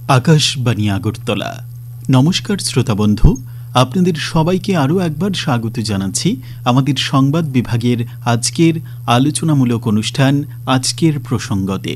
আকাশবাণী আগরতলা। নমস্কার শ্রোতা বন্ধু, আপনাদের সবাইকে আরও একবার স্বাগত জানাচ্ছি আমাদের সংবাদ বিভাগের আজকের আলোচনামূলক অনুষ্ঠান আজকের প্রসঙ্গতে।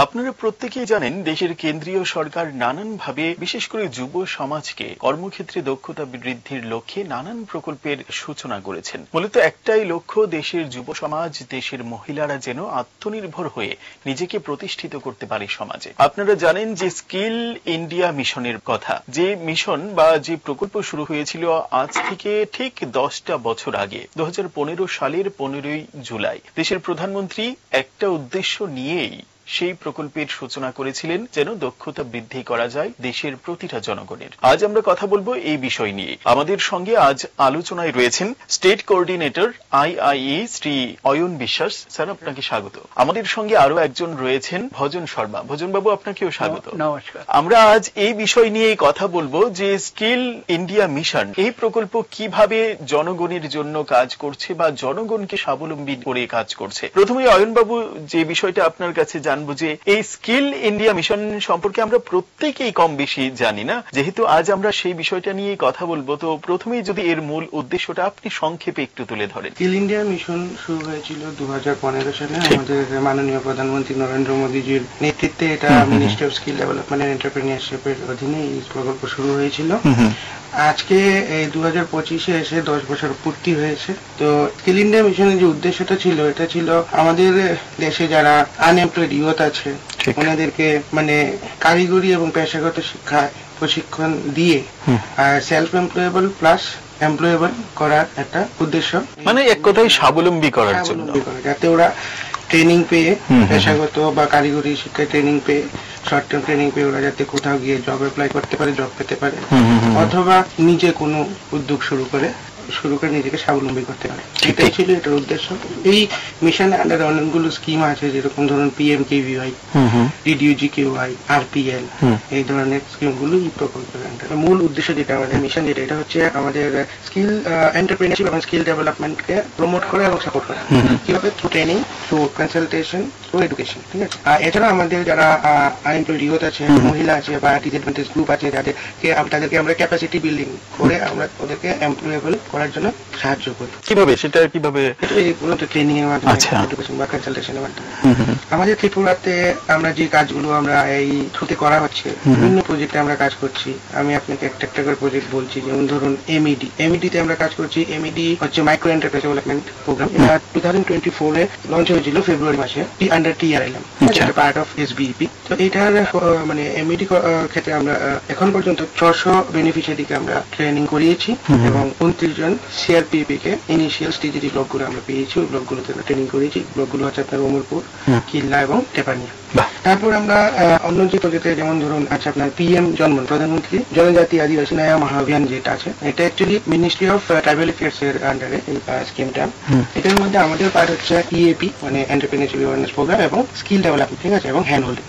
আপনারা প্রত্যেকেই জানেন, দেশের কেন্দ্রীয় সরকার নানানভাবে বিশেষ করে যুব সমাজকে কর্মক্ষেত্রে দক্ষতা বৃদ্ধির লক্ষ্যে নানান প্রকল্পের সূচনা করেছেন। মূলত একটাই লক্ষ্য, দেশের যুব সমাজ, দেশের মহিলারা যেন আত্মনির্ভর হয়ে নিজেকে প্রতিষ্ঠিত করতে পারে সমাজে। আপনারা জানেন যে স্কিল ইন্ডিয়া মিশনের কথা, যে মিশন বা যে প্রকল্প শুরু হয়েছিল আজ থেকে ঠিক 10টা বছর আগে 2015 সালের 15ই জুলাই। দেশের প্রধানমন্ত্রী একটা উদ্দেশ্য নিয়েই সেই প্রকল্পের সূচনা করেছিলেন, যেন দক্ষতা বৃদ্ধি করা যায় দেশের প্রতিটা জনগণের। আজ আমরা কথা বলবো এই বিষয় নিয়ে। আমাদের সঙ্গে আজ আলোচনায় রয়েছেন state coordinator IIE Shri Ayan বিশ্বাস। স্যার, আপনাকে স্বাগত। আমাদের সঙ্গে আরো একজন রয়েছেন ভজন শর্মা। ভজন বাবু, আপনাকেও স্বাগত। নমস্কার। আমরা আজ এই বিষয় নিয়ে কথা বলবো যে স্কিল ইন্ডিয়া মিশন, এই প্রকল্প কিভাবে জনগণের জন্য কাজ করছে বা জনগণকে স্বাবলম্বী করে কাজ করছে। প্রথমে অয়ন বাবু, যে বিষয়টা আপনার কাছে জানবো যে এই স্কিল ইন্ডিয়া মিশন সম্পর্কে আমরা প্রত্যেকেই কম বেশি জানি না, যেহেতু আজ আমরা সেই বিষয়টা নিয়ে কথা বলবো, তো প্রথমেই যদি এর মূল উদ্দেশ্যটা আপনি সংক্ষেপে একটু তুলে ধরেন। স্কিল ইন্ডিয়া মিশন শুরু হয়েছিল 2015 সালে আমাদের মাননীয় প্রধানমন্ত্রী নরেন্দ্র মোদীজির নেতৃত্বে। এটা ministry of skill development and এন্টারপ্রেনিউরশিপের অধীনে এই প্রকল্প শুরু হয়েছিল। আজকে এই 2025-এ এসে 10 বছর পূর্তি হয়েছে। তো স্কিল ইন্ডিয়া মিশনের যে উদ্দেশ্যটা ছিল, এটা ছিল আমাদের দেশে যারা আনএমপ্লয়েড ইউথ আছে ওনাদেরকে কারিগরি এবং পেশাগত শিক্ষায় প্রশিক্ষণ দিয়ে সেলফ এমপ্লয়েবল প্লাস এমপ্লয়েবল করার একটা উদ্দেশ্য, এক কথায় স্বাবলম্বী করার জন্য, যাতে ওরা ট্রেনিং পেয়ে, পেশাগত বা কারিগরি শিক্ষায় ট্রেনিং পেয়ে, শর্ট টার্ম ট্রেনিং পেয়ে ওরা যাতে কোথাও গিয়ে জব অ্যাপ্লাই করতে পারে, জব পেতে পারে, অথবা নিজে কোনো উদ্যোগ শুরু করে নিজেকে স্বাবলম্বী করতে পারে। এটাই ছিল এটার উদ্দেশ্য। এই মিশনের আন্ডারে অনেকগুলো স্কিম আছে, যেরকম ধরুন PMKVY, DDUGKY, RPL, এই ধরনের স্কিমগুলো এই প্রকল্পের আন্ডারে। মূল উদ্দেশ্য যেটা আমাদের মিশন, যেটা এটা হচ্ছে আমাদের স্কিল এন্টারপ্রেনিউরশিপ এবং স্কিল ডেভেলপমেন্টকে প্রমোট করা এবং সাপোর্ট করা। কিভাবে? Through training, through consultation, through education. ঠিক আছে। এছাড়া আমাদের যারা আনএমপ্লয়েড ইউথ আছে, মহিলা আছে বা ডিসএডভান্টেজ গ্রুপ আছে, তাদেরকে আমরা ক্যাপাসিটি বিল্ডিং করে আমরা ওদেরকে এমপ্লয়েবল করার জন্য সাহায্য করি। কিভাবে? সেটা কিভাবে? ট্রেনিং এর মাধ্যমে, এডুকেশন বা কনসালটেশনের মাধ্যমে। আমাদের ত্রিপুরাতে আমরা যে কাজগুলো আমরা এই থ্রুতে করা হচ্ছে, বিভিন্ন প্রজেক্টে আমরা কাজ করছি। আমি আপনাকে একটা একটা করে প্রজেক্ট বলছি। যেমন ধরুন MED তে আমরা কাজ করছি। MED হচ্ছে মাইক্রো এন্টারপ্রাইজ ডেভেলপমেন্ট প্রোগ্রাম। এটা 2024-এ লঞ্চ হয়েছিল ফেব্রুয়ারি মাসে, under TRLM, part of SBEP। তো এটার MED ক্ষেত্রে আমরা এখন পর্যন্ত 600 বেনিফিশিয়ারিকে আমরা ট্রেনিং করিয়েছি এবং 29 জন CRPP কে ইনিশিয়াল স্টেজে যে ব্লকগুলো আমরা পেয়েছি ওই ব্লকগুলোতে আমরা ট্রেনিং করেছি। ব্লকগুলো হচ্ছে আপনার অমরপুর, কিল্লা এবং টেপানিয়া। তারপর আমরা অন্য যে প্রজেক্টে, যেমন ধরুন আপনার PM জন্মন, প্রধানমন্ত্রী জনজাতি আদিবাসী নয়া মহাঅভিযান যেটা আছে, এটা actually ministry of tribal affairs এর আন্ডারে এই স্কিমটা। এটার মধ্যে আমাদের পার্ট হচ্ছে EAP, এন্টারপ্রেনিউরশিপ অ্যাওয়ারনেস প্রোগ্রাম, এবং স্কিল ডেভেলপমেন্ট। ঠিক আছে, এবং হ্যান্ড হোল্ডিং।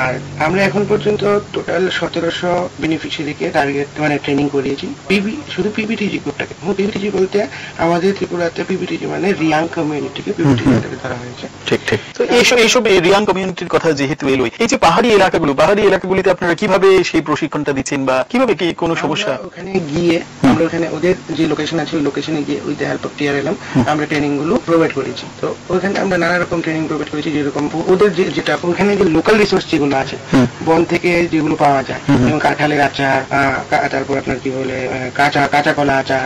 আর আমরা এখন পর্যন্ত টোটাল 1700 বেনিফিশিয়ারিকে টার্গেট ট্রেনিং করিয়েছি। শুধু PBTG গ্রুপটাকে। PBTG বলতে আমাদের ত্রিপুরাতে PBTG রিয়াং কমিউনিটিকে PBTG ধরা হয়েছে। ঠিক ঠিক। তো এইসব রিয়াং কমিউনিটির কথা যেহেতু এলো, এই যে পাহাড়ি এলাকাগুলিতে আপনারা কিভাবে সেই প্রশিক্ষণটা দিচ্ছেন বা কিভাবে কি কোনো সমস্যা? ওখানে গিয়ে আমরা ওদের যে লোকেশন আছে ওই লোকেশনে গিয়ে with the help of TRLM আমরা ট্রেনিং গুলো প্রোভাইড করেছি। তো ওখানে আমরা নানা রকম ট্রেনিং প্রোভাইড করেছি, যেরকম ওদের যেটা ওখানে যে লোকাল রিসোর্স যেগুলো আছে, বন থেকে যেগুলো পাওয়া যায়, যেমন কাঁঠালের আচার, তারপর আপনার কি বলে কাঁচা কলা আচার,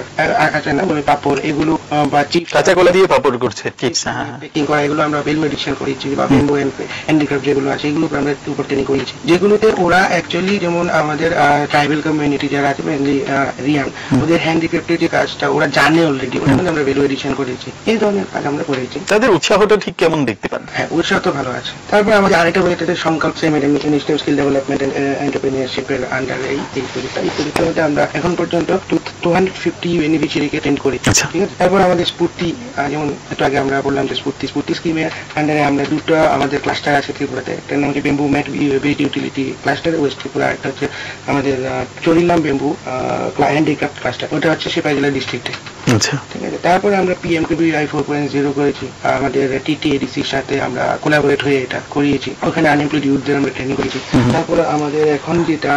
পাপড়, এগুলো বা চিপস, কাঁচা কলা দিয়ে পাপড় করছে, বেকিং করা, এগুলো আমরা ভ্যালু এডিশন করেছি। বা বেম্বো হ্যান্ডিক্রাফট যেগুলো আছে, এগুলো আমরা উপর ট্রেনিং করেছি, যেগুলোতে ওরা অ্যাকচুয়ালি যেমন আমাদের ট্রাইবাল কমিউনিটি যারা আছে রিয়াং, ওদের হ্যান্ডিক্রাফটের যে কাজটা ওরা জানে অলরেডি, ওটা আমরা ভ্যালু এডিশন করেছি। এই ধরনের কাজ আমরা করেছি। তাদের উৎসাহটা ঠিক কেমন দেখতে পান? হ্যাঁ, উৎসাহ তো ভালো আছে। তারপর আমাদের আরেকটা প্রজেক্ট আছে Sankalp ministry of skill development and এন্টারপ্রেনিউরশিপের আন্ডারে এই প্রজেক্টটা। এই প্রজেক্টের মধ্যে আমরা এখন পর্যন্ত 250 বেনিফিশিয়ারিকে ট্রেন করেছি। ঠিক আছে। তারপর আমাদের স্ফূর্তি, যেমন একটু আগে আমরা বললাম যে স্ফূর্তি স্কিমের আন্ডারে আমরা দুটো আমাদের ক্লাস্টার আছে ত্রিপুরাতে। একটা নাম হচ্ছে bamboo mat based utility cluster west Tripura, একটা হচ্ছে আমাদের চরিলাম বেম্বু হ্যান্ডিক্রাফট ক্লাস্টার, ওটা হচ্ছে সিপাহী জেলা ডিস্ট্রিক্টে। আচ্ছা, ঠিক আছে। তারপরে আমরা PMKVY 4.0 করেছি, আমাদের TTADCর সাথে আমরা কোলাবোরেট হয়ে এটা করিয়েছি, ওখানে আনএমপ্লয়েড ইউথদের আমরা ট্রেনিং করেছি। তারপরে আমাদের এখন যেটা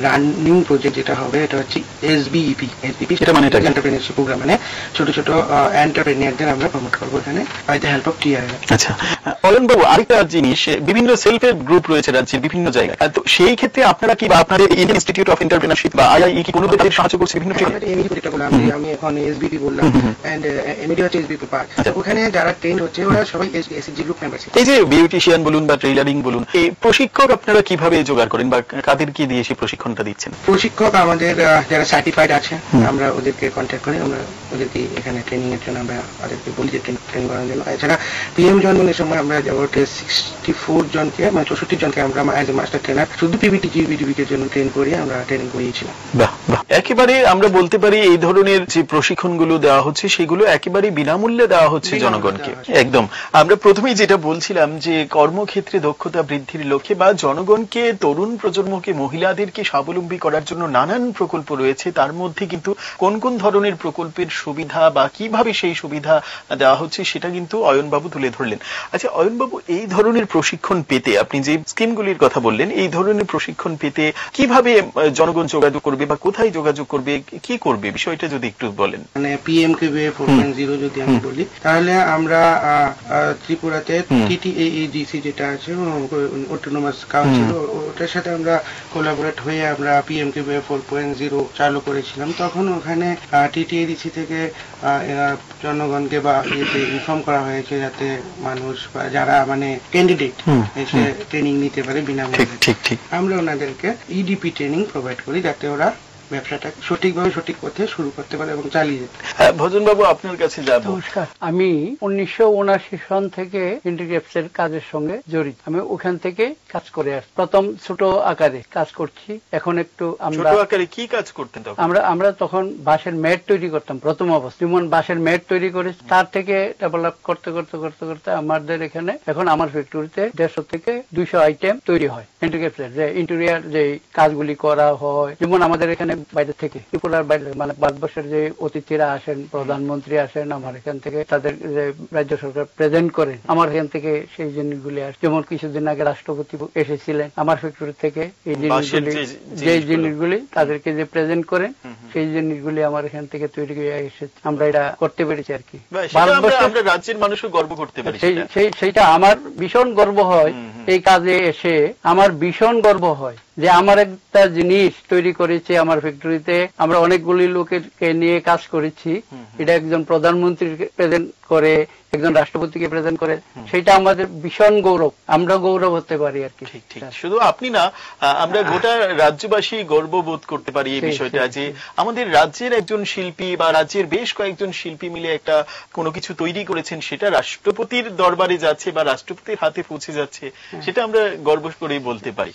রানিং প্রজেক্ট যেটা হবে এটা হচ্ছে SBEP এন্টারপ্রেনারশিপ প্রোগ্রাম, মানে ছোট ছোট এন্টারপ্রেনিয়ারদের আমরা প্রমোট করবো এখানে by the help of TRL। আচ্ছা অয়ন বাবু, আরেকটা জিনিস, বিভিন্ন সেলফ হেল্প গ্রুপ রয়েছে রাজ্যের বিভিন্ন জায়গায়, তো সেই ক্ষেত্রে আপনারা কি বা আপনাদের ইন্ডিয়ান ইনস্টিটিউট অফ এন্টারপ্রেনারশিপ বা IIE কি কোনো তাদের সাহায্য করছে বিভিন্ন ক্ষেত্রে? আমি এখন SBP বললাম, এন্ড এমডি হচ্ছে SBP পার্ট, ওখানে যারা ট্রেন্ড হচ্ছে ওরা সবাই SHG গ্রুপ মেম্বার। এই যে বিউটিশিয়ান বলুন বা ট্রেইলারিং বলুন, এই প্রশিক্ষক আপনারা কিভাবে জোগাড় করেন বা কাদেরকে দিয়ে সেই প্রশিক্ষণটা দিচ্ছেন? প্রশিক্ষক আমাদের যারা সার্টিফাইড আছে আমরা ওদেরকে কন্ট্যাক্ট করি, আমরা ওদেরকে এখানে ট্রেনিং এর জন্য আমরা ওদেরকে বলি যে ট্রেনিং করার জন্য। এছাড়া PM জন্মের সময় আমরা অ্যাবাউট 64 জনকে, মানে 64 জনকে আমরা অ্যাজ এ মাস্টার ট্রেনার শুধু PBTG এর জন্য ট্রেন করি, আমরা ট্রেনিং করিয়েছিলাম। বাহ বাহ, একেবারে আমরা বলতে পারি এই ধরনের যে প্রশিক্ষণগুলো দেওয়া হচ্ছে সেগুলো একেবারে বিনামূল্যে দেওয়া হচ্ছে জনগণকে। একদম, আমরা প্রথমেই যেটা বলছিলাম যে কর্মক্ষেত্রে দক্ষতা বৃদ্ধির লক্ষ্যে বা জনগণকে, তরুণ প্রজন্মকে, মহিলাদেরকে স্বাবলম্বী করার জন্য নানান প্রকল্প রয়েছে, তার মধ্যে কিন্তু কোন কোন ধরনের প্রকল্পের সুবিধা বা কিভাবে সেই সুবিধা দেওয়া হচ্ছে সেটা কিন্তু অয়নবাবু তুলে ধরলেন। আচ্ছা অয়নবাবু, এই ধরনের প্রশিক্ষণ পেতে, আপনি যে স্কিমগুলির কথা বললেন, এই ধরনের প্রশিক্ষণ পেতে কিভাবে জনগণ যোগাযোগ করবে বা কোথায় যোগাযোগ করবে, কি করবে, বিষয়টা যদি একটু বলেন। মানে PMKVY 4.0 যদি আমি বলি, তাহলে আমরা ত্রিপুরাতে TTADC যেটা আছে অটোনোমাস কাউন্সিল, ওটার সাথে আমরা কোলাবোরেট হয়ে আমরা PMKVY 4.0 চালু করেছিলাম। তখন ওখানে TTADC থেকে জনগণকে বা ইনফর্ম করা হয়েছে যাতে মানুষ বা যারা মানে ক্যান্ডিডেট এসে ট্রেনিং নিতে পারে বিনামূল্যে। আমরা ওনাদেরকে EDP ট্রেনিং প্রোভাইড করি যাতে ওরা ব্যবসাটা সঠিকভাবে সঠিক পথে শুরু করতে পারে এবং চালিয়ে যেতে। ভজন বাবু, আপনার কাছে যাব। নমস্কার, আমি 1979 সন থেকে ইন্টিগ্রেপস এর কাজের সঙ্গে জড়িত। আমি ওখান থেকে কাজ করে আসছি। প্রথম ছোট আকারে কাজ করছি, এখন একটু আমরা ছোট আকারে কি কাজ করতেন তখন? আমরা তখন বাঁশের ম্যাট তৈরি করতাম। প্রথম অবস্থা যেমন বাঁশের ম্যাট তৈরি করে, তার থেকে ডেভেলপ করতে করতে করতে করতে আমাদের এখানে এখন আমার ফ্যাক্টরিতে 150 থেকে 200 আইটেম তৈরি হয় ইন্টিগ্রেপস এর, যে ইন্টেরিয়ার যে কাজগুলি করা হয়। যেমন আমাদের এখানে বাইরে থেকে, ত্রিপুরার বাইরে মানে ভারতবর্ষের যে অতিথিরা আসেন, প্রধানমন্ত্রী আসেন, আমার এখান থেকে তাদের যে রাজ্য সরকার প্রেজেন্ট করেন, আমার এখান থেকে সেই জিনিসগুলি আসে। যেমন কিছুদিন আগে রাষ্ট্রপতি এসেছিলেন আমার ফ্যাক্টরি থেকে, এই জিনিসগুলি যে জিনিসগুলি তাদেরকে যে প্রেজেন্ট করেন সেই জিনিসগুলি আমার এখান থেকে তৈরি হয়ে এসেছে। আমরা এটা করতে পেরেছি আর কি। আমরা রাজ্যের মানুষও গর্ব করতে পারি, সেইটা আমার ভীষণ গর্ব হয়। এই কাজে এসে আমার ভীষণ গর্ব হয় যে আমার একটা জিনিস তৈরি করেছে আমার ফ্যাক্টরিতে। আমরা অনেকগুলি লোকেরকে নিয়ে কাজ করেছি, এটা একজন প্রধানমন্ত্রীকে প্রেজেন্ট করে, একজন রাষ্ট্রপতিকে প্রেজেন্ট করে, সেটা আমাদের ভীষণ গৌরব, আমরা গৌরব হতে পারি আর কি। ঠিক, শুধু আপনি না, আমরা গোটা রাজ্যবাসী গর্ববোধ করতে পারি এই বিষয়টা যে আমাদের রাজ্যের একজন শিল্পী বা রাজ্যের বেশ কয়েকজন শিল্পী মিলে একটা কোনো কিছু তৈরি করেছেন, সেটা রাষ্ট্রপতির দরবারে যাচ্ছে বা রাষ্ট্রপতির হাতে পৌঁছে যাচ্ছে, সেটা আমরা গর্ব করেই বলতে পারি।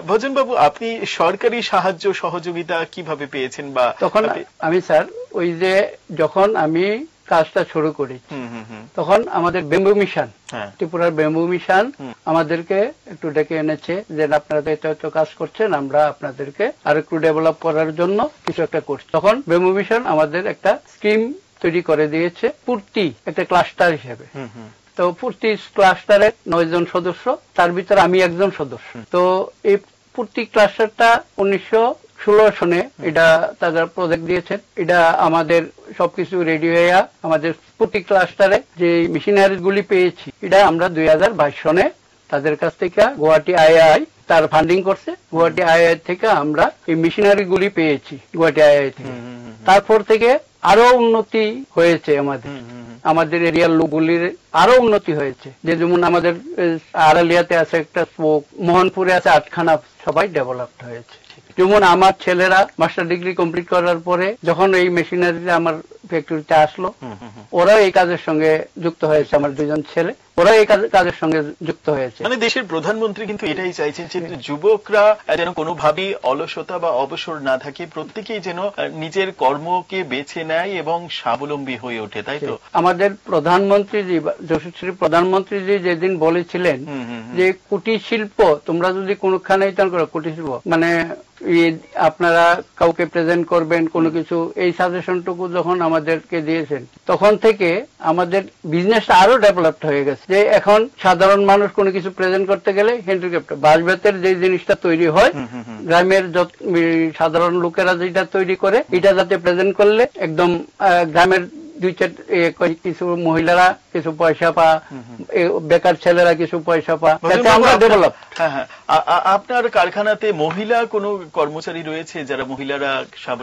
ভজন বাবু, আপনি সরকারি সাহায্য সহযোগিতা কিভাবে পেয়েছেন? বা তখন আমি স্যার ওই যে যখন আমি কাজটা শুরু করি তখন আমাদের বেম্বু মিশন, ত্রিপুরার বেম্বু মিশন আমাদেরকে একটু ডেকে এনেছে যে আপনারা তো কাজ করছেন, আমরা আপনাদেরকে আর একটু ডেভেলপ করার জন্য কিছু একটা করছি। তখন বেম্বু মিশন আমাদের একটা স্কিম তৈরি করে দিয়েছে পূর্তি একটা ক্লাস্টার হিসেবে। তো পূর্তি ক্লাস্টারে 9 জন সদস্য, তার ভিতরে আমি একজন সদস্য। তো এই পূর্তি ক্লাস্টারটা 1916 সনে এটা তাদের প্রজেক্ট দিয়েছেন। এটা আমাদের সবকিছু রেডি হয়ে আমাদের পূর্তি ক্লাস্টারে যে মেশিনারি গুলি পেয়েছি, এটা আমরা 2022 সনে তাদের কাছ থেকে গুয়াহাটি III তার ফান্ডিং করছে। গুয়াহাটি III থেকে আমরা এই মেশিনারি গুলি পেয়েছি গুয়াহাটি III থেকে। তারপর থেকে আরো উন্নতি হয়েছে, আমাদের এরিয়ার লোকগুলির আরো উন্নতি হয়েছে। যে যেমন আমাদের আড়ালিয়াতে আছে একটা স্পোক, মোহনপুরে আছে 8খানা, সবাই ডেভেলপড হয়েছে। যেমন আমার ছেলেরা মাস্টার ডিগ্রি কমপ্লিট করার পরে যখন এই মেশিনারি আমার ফ্যাক্টরিতে আসলো, ওরা এই কাজের সঙ্গে যুক্ত হয়েছে, আমার 2 জন ছেলে, ওরা এই কাজের সঙ্গে যুক্ত হয়েছে। মানে দেশের প্রধানমন্ত্রী কিন্তু এটাই চাইছেন যে যুবকরা যেন কোনোভাবেই অলসতা বা অবসর না থাকে, প্রত্যেকেই যেন নিজের কর্মকে বেছে নেয় এবং স্বাবলম্বী হয়ে ওঠে, তাই তো? আমাদের প্রধানমন্ত্রীজি, যশস্বী প্রধানমন্ত্রীজি যেদিন বলেছিলেন যে কুটির শিল্প তোমরা যদি কোনখানে করো, কুটির শিল্প মানে আপনারা কাউকে প্রেজেন্ট করবেন কোনো কিছু, এই সাজেশনটুকু যখন আমাদেরকে দিয়েছেন তখন থেকে আমাদের বিজনেসটা আরো ডেভেলপড হয়ে গেছে। যে এখন সাধারণ মানুষ কোনো কিছু প্রেজেন্ট করতে গেলে হ্যান্ডিক্যাপ্ট, বাঁশবেতের যে জিনিসটা তৈরি হয় গ্রামের সাধারণ লোকেরা যেটা তৈরি করে, এটা যাতে প্রেজেন্ট করলে একদম গ্রামের 2-4 কিছু মহিলারা কিছু পয়সা পা, বেকার ছেলেরা কিছু পয়সা পা, যাতে আমরা ডেভেলপ। আপনার কারখানাতে মহিলা কোনো কর্মচারী রয়েছে যারা মহিলারা?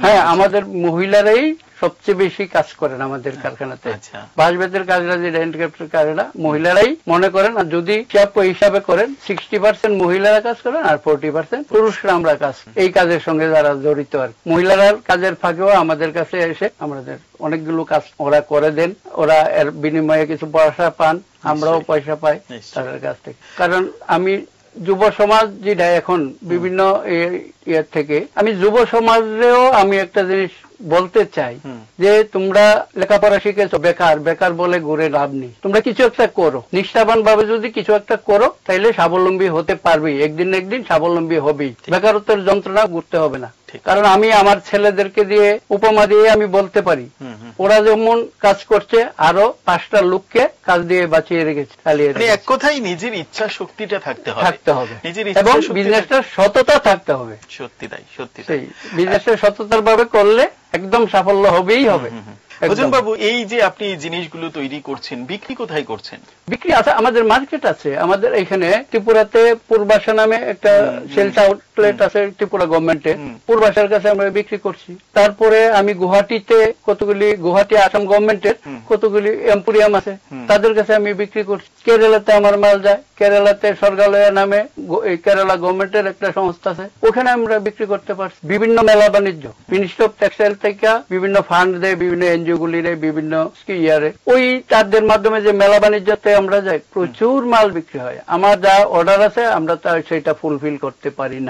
হ্যাঁ, আমাদের মহিলারাই সবচেয়ে বেশি কাজ করেন আমাদের কারখানাতে। বাঁশবেতের কাজরা, যে হ্যান্ডিক্যাপ্টের কাজরা, মহিলারাই মনে করেন। আর যদি হিসাবে করেন 60% মহিলারা কাজ করেন আর 40% পুরুষরা আমরা কাজ, এই কাজের সঙ্গে যারা জড়িত। আর মহিলারা কাজের ফাঁকেও আমাদের কাছে এসে আমাদের অনেকগুলো কাজ ওরা করে দেন, ওরা এর বিনিময়ে কিছু পয়সা পান, আমরাও পয়সা পাই তাদের কাছ থেকে। কারণ আমি যুব সমাজ যেটা এখন বিভিন্ন ইয়ে থেকে, আমি যুব সমাজেও আমি একটা জিনিস বলতে চাই যে তোমরা লেখাপড়া শিখেছো, বেকার বলে ঘুরে লাভ নেই, তোমরা কিছু একটা করো, নিষ্ঠাবান ভাবে যদি কিছু একটা করো তাহলে স্বাবলম্বী হতে পারবেই, একদিন একদিন স্বাবলম্বী হবেই, বেকারত্বের যন্ত্রণা ঘুরতে হবে না। কারণ আমি আমার ছেলেদেরকে দিয়ে উপমা দিয়ে আমি বলতে পারি, ওরা যেমন কাজ করছে আরো 5টা লোককে কাজ দিয়ে বাঁচিয়ে রেখেছে, চালিয়ে রেখেছে। এক কথায় নিজের ইচ্ছা শক্তিটা থাকতে হবে এবং বিজনেসটার সততা থাকতে হবে। সত্যি তাই, সত্যি তাই, বিজনেসের সততার ভাবে করলে একদম সাফল্য হবেই হবে। ভজন বাবু, এই যে আপনি জিনিসগুলো তৈরি করছেন, বিক্রি কোথায় করছেন? বিক্রি আছে, আমাদের মার্কেট আছে। আমাদের এখানে ত্রিপুরাতে পূর্বাশা নামে একটা সেলস আউটলেট আছে ত্রিপুরা গভর্নমেন্টের, পূর্বাশার কাছে আমরা বিক্রি করছি। তারপরে আমি গুয়াহাটিতে কতগুলি, গুয়াহাটি আসাম গভর্নমেন্টের কতগুলি এম্পোরিয়াম আছে, তাদের কাছে আমি বিক্রি করছি। কেরালাতে আমার মাল যায়, কেরালাতে সরগালয়া নামে কেরালা গভর্নমেন্টের একটা সংস্থা আছে, ওখানে আমরা বিক্রি করতে পারছি। বিভিন্ন মেলা বাণিজ্য, মিনিস্ট্রি অফ টেক্সটাইল থেকে বিভিন্ন ফান্ড দেয়, বিভিন্ন এনজিও গুলিরে, বিভিন্ন ইয়ারে, ওই তাদের মাধ্যমে যে মেলা বাণিজ্যতে আমরা যাই, প্রচুর মাল বিক্রি হয়। আমার যা অর্ডার আছে আমরা সেটা ফুলফিল করতে পারি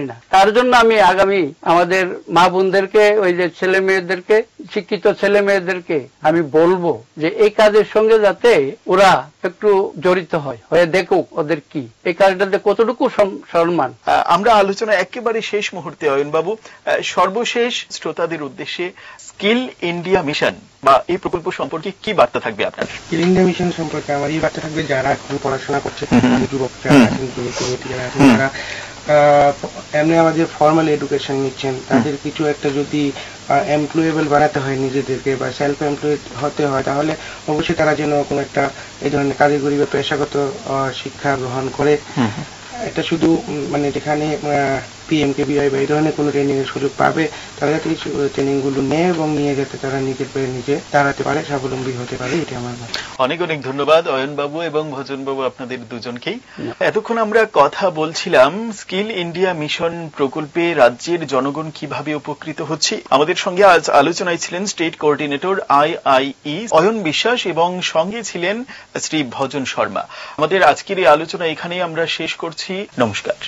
না। তার জন্য আমি আগামী আমাদের মা বোনদেরকে, ওই যে ছেলে মেয়েদেরকে, শিক্ষিত ছেলে মেয়েদেরকে আমি বলবো যে এই কাজের সঙ্গে যাতে ওরা একটু জড়িত হয়ে দেখুক ওদের কি এই কাজটাতে কতটুকু সম্মান। আমরা আলোচনা একেবারে শেষ মুহূর্তে অয়ন বাবু, সর্বশেষ শ্রোতাদের উদ্দেশ্যে স্কিল ইন্ডিয়া মিশন বা এই প্রকল্প সম্পর্কে কি বার্তা থাকবে আপনার? স্কিল ইন্ডিয়া মিশন সম্পর্কে আমার এই বার্তা থাকবে, যারা এখন পড়াশোনা করছে, যুবক যারা আছেন, যারা আছেন, যারা এমনি আমাদের ফর্মাল এডুকেশন নিচ্ছেন, তাদের কিছু একটা যদি এমপ্লয়েবল বানাতে হয় নিজেদেরকে, বা সেলফ এমপ্লয়েড হতে হয়, তাহলে অবশ্যই তারা যেন কোনো একটা এই ধরনের কারিগরি বা পেশাগত শিক্ষা গ্রহণ করে। এটা শুধু মানে যেখানে PMKVY বা এই ধরনের কোনো ট্রেনিং এর সুযোগ পাবে, তারা যাতে ট্রেনিং গুলো নেয় এবং নিয়ে যাতে তারা নিজের পায়ে নিজে দাঁড়াতে পারে, স্বাবলম্বী হতে পারে, এটা আমার মত। অনেক অনেক ধন্যবাদ অয়ন বাবু এবং ভজন বাবু, আপনাদের দুজনকেই। এতক্ষণ আমরা কথা বলছিলাম স্কিল ইন্ডিয়া মিশন প্রকল্পে রাজ্যের জনগণ কিভাবে উপকৃত হচ্ছে। আমাদের সঙ্গে আজ আলোচনায় ছিলেন স্টেট কোঅর্ডিনেটর IIE অয়ন বিশ্বাস এবং সঙ্গে ছিলেন শ্রী ভজন শর্মা। আমাদের আজকের এই আলোচনা এখানেই আমরা শেষ করছি। নমস্কার।